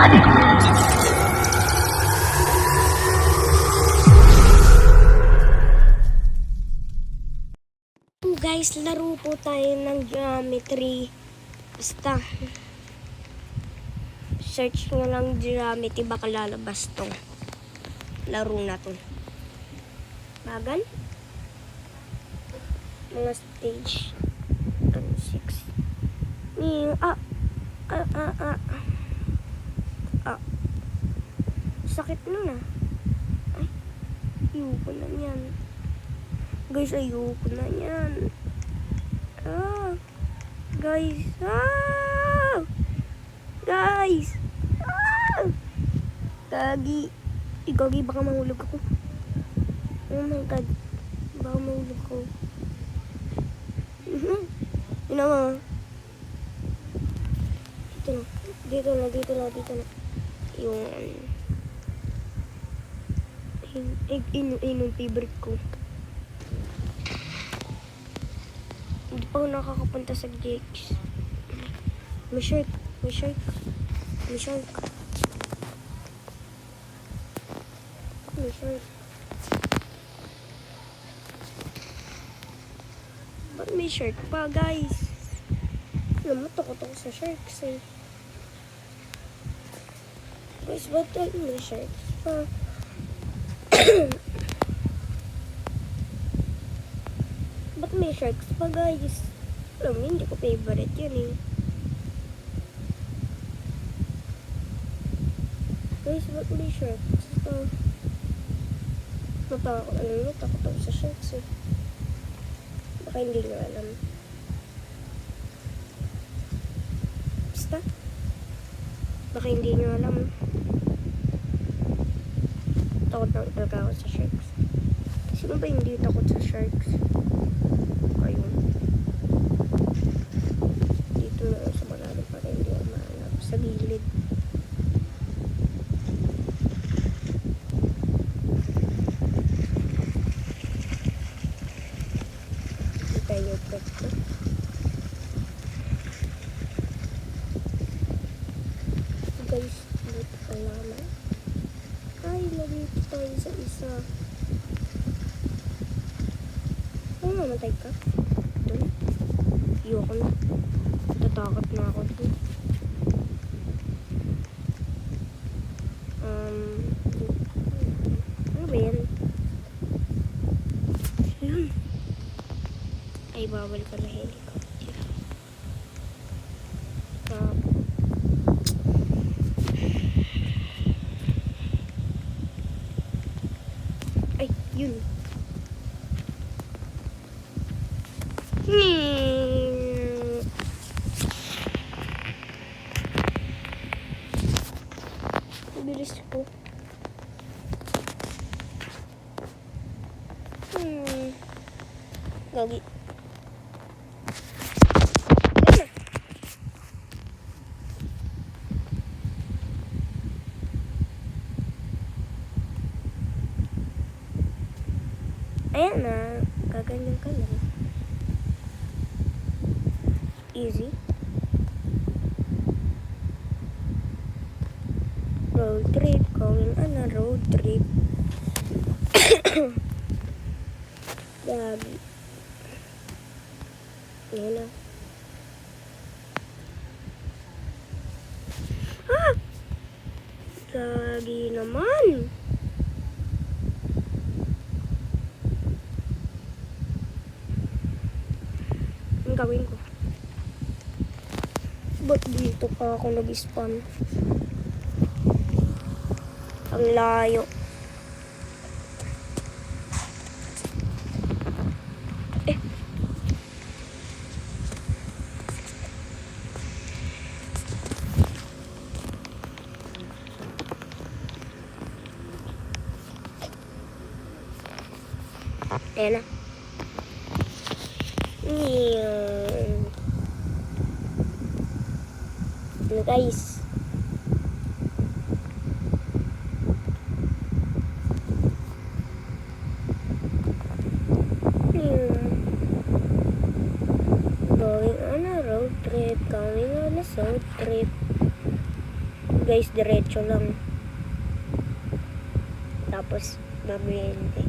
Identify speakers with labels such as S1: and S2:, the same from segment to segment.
S1: Guys, laro po tayo ng geometry. Basta search nyo lang geometry, baka lalabas tong laro na to. Bagal mga stage 6. Sakit nun ah. Ay, ayoko na yan. Guys, ayoko na yan. Guys. Guys. Gagi. Gagi, baka mahulog ako. Oh my god. Baka mahulog ako. Yun naman. Dito na. Yung favorite ko. Hindi pa ako nakakapunta sa gigs. May shark. Ba't may shark pa, guys? Alam mo, takot ako sa sharks eh. Guys, ba't may sharks pa? Ba't may sharks pa, guys? Alam mo, hindi ko favorite yun eh. Guys, ba't may sharks pa? Takot ako sa sharks eh. Baka hindi nyo alam. Basta? Baka hindi nyo alam. Takot na talaga ako sa sharks. Sino ba hindi takot sa sharks? Ayun. Dito na sa malalim para hindi ako mahanap. Sa gilid. Hindi tayo pwede. Guys, dito pa naman. Ay, nandito tayo sa isa. Mamatay ka? Doon? Ayoko na. Tatakot na ako doon. Ano ba yan? Ayun. Ay, bawal ka na helicopter. Ay, yun. Bilis ko. Gagi. Ayan na. Gaganyan ka lang. Easy. Road trip. Going on a road trip. Gagi. Ayan na. Gagi naman. Ang gawin ko? Ba't dito pa ako nag-spawn? Ang layo. Ayan na. Ano guys? Going on a road trip, going on a road trip. guys, diretso lang. Tapos, mamiyente.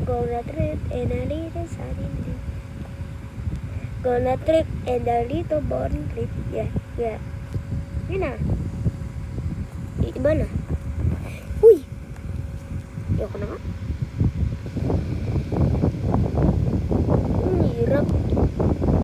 S1: Gonna trip in a little sunny day. Gonna trip in a little boring trip. Yeah, yeah. Yun na. Iba na.